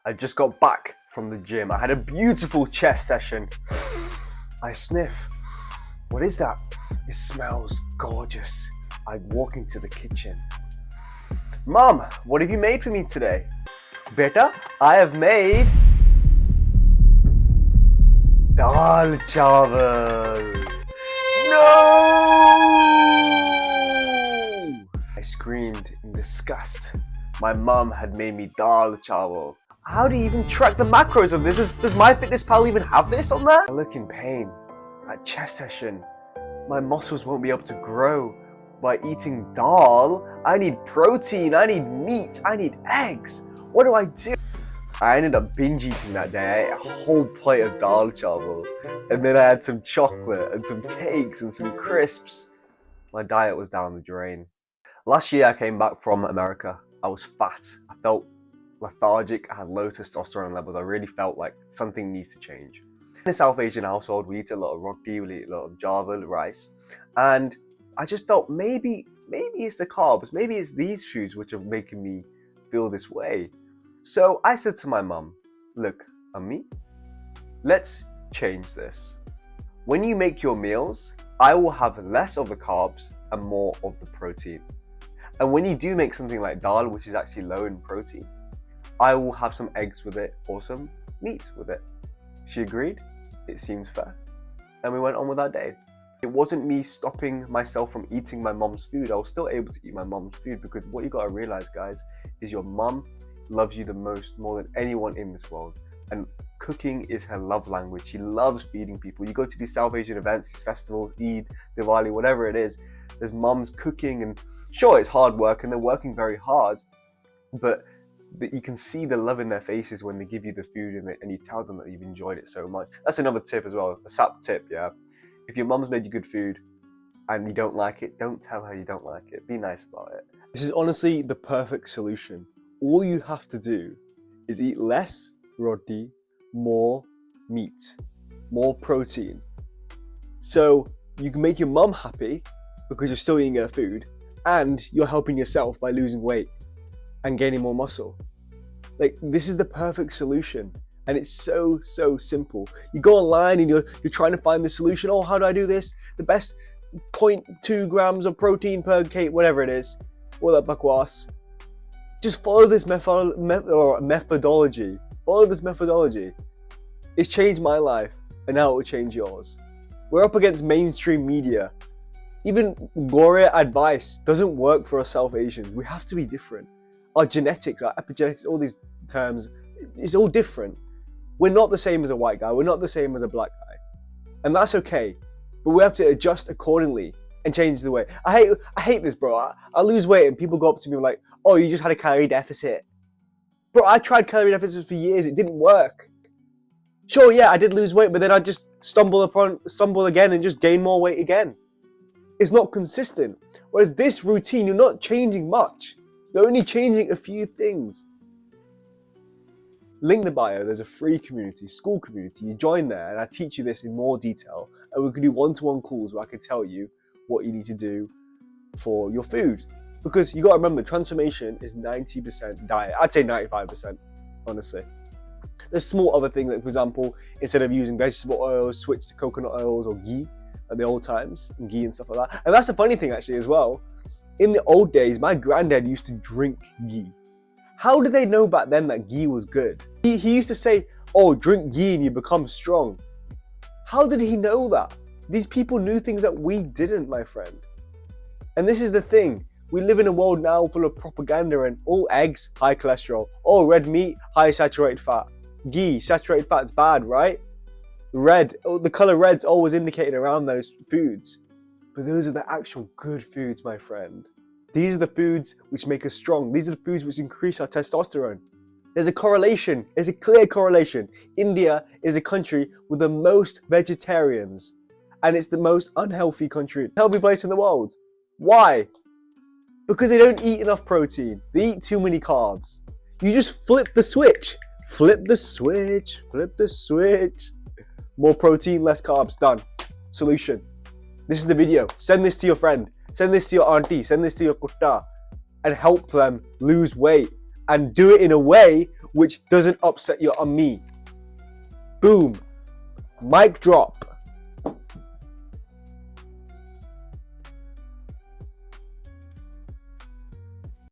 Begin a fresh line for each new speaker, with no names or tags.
I just got back from the gym. I had a beautiful chest session. I sniff. What is that? It smells gorgeous. I walk into the kitchen. Mom, what have you made for me today? Beta, I have made dal chawal. No! I screamed in disgust. My mom had made me dal chawal. How do you even track the macros of this? Does MyFitnessPal even have this on there? I look in pain. At chest session, my muscles won't be able to grow by eating dal. I need protein, I need meat, I need eggs. What do I do? I ended up binge eating that day. I ate a whole plate of dal chawal, and then I had some chocolate and some cakes and some crisps. My diet was down the drain. Last year I came back from America. I was fat. I felt lethargic. I had low testosterone levels. I really felt like something needs to change. In a South Asian household, we eat a lot of roti, we eat a lot of jawal, rice, and I just felt maybe it's the carbs, maybe it's these foods which are making me feel this way. So I said to my mum, look, Ammi, let's change this. When you make your meals, I will have less of the carbs and more of the protein. And when you do make something like dal, which is actually low in protein, I will have some eggs with it or some meat with it. She agreed. It seems fair. And we went on with our day. It wasn't me stopping myself from eating my mom's food. I was still able to eat my mom's food, because what you gotta realize, guys, is your mom loves you the most, more than anyone in this world. And cooking is her love language. She loves feeding people. You go to these South Asian events, these festivals, Eid, Diwali, whatever it is, there's moms cooking, and sure, it's hard work and they're working very hard, but you can see the love in their faces when they give you the food and you tell them that you've enjoyed it so much. That's another tip as well, a SAP tip, yeah? If your mum's made you good food and you don't like it, don't tell her you don't like it. Be nice about it. This is honestly the perfect solution. All you have to do is eat less roti, more meat, more protein. So you can make your mum happy because you're still eating her food, and you're helping yourself by losing weight and gaining more muscle. Like, this is the perfect solution, and it's so simple. You go online and you're trying to find the solution. Oh, how do I do this? The best 0.2 grams of protein per cake, whatever it is, all that bakwas. Just follow this methodology. Follow this methodology. It's changed my life, and now it will change yours. We're up against mainstream media. Even Gore advice doesn't work for us South Asians. We have to be different. Our genetics, our epigenetics, all these terms, it's all different. We're not the same as a white guy. We're not the same as a black guy. And that's okay. But we have to adjust accordingly and change the way. I hate this, bro. I lose weight and people go up to me like, oh, you just had a calorie deficit. Bro, I tried calorie deficits for years. It didn't work. Sure, yeah, I did lose weight, but then I just stumble again and just gain more weight again. It's not consistent. Whereas this routine, you're not changing much. You're only changing a few things. Link in the bio, there's a free community, school community. You join there and I teach you this in more detail. And we can do one-to-one calls where I can tell you what you need to do for your food. Because you got to remember, transformation is 90% diet. I'd say 95%, honestly. There's small other things, like for example, instead of using vegetable oils, switch to coconut oils or ghee at the old times, and ghee and stuff like that. And that's the funny thing actually as well. In the old days, my granddad used to drink ghee. How did they know back then that ghee was good? He used to say, oh, drink ghee and you become strong. How did he know that? These people knew things that we didn't, my friend. And this is the thing. We live in a world now full of propaganda, and all eggs, high cholesterol. All red meat, high saturated fat. Ghee, saturated fat's bad, right? Red, the color red's always indicated around those foods. But those are the actual good foods, my friend. These are the foods which make us strong. These are the foods which increase our testosterone. There's a correlation. There's a clear correlation. India is a country with the most vegetarians. And it's the most unhealthy country, healthy place in the world. Why? Because they don't eat enough protein. They eat too many carbs. You just flip the switch. Flip the switch. Flip the switch. More protein, less carbs. Done. Solution. This is the video. Send this to your friend. Send this to your auntie. Send this to your kutta. And help them lose weight. And do it in a way which doesn't upset your me. Boom. Mic drop.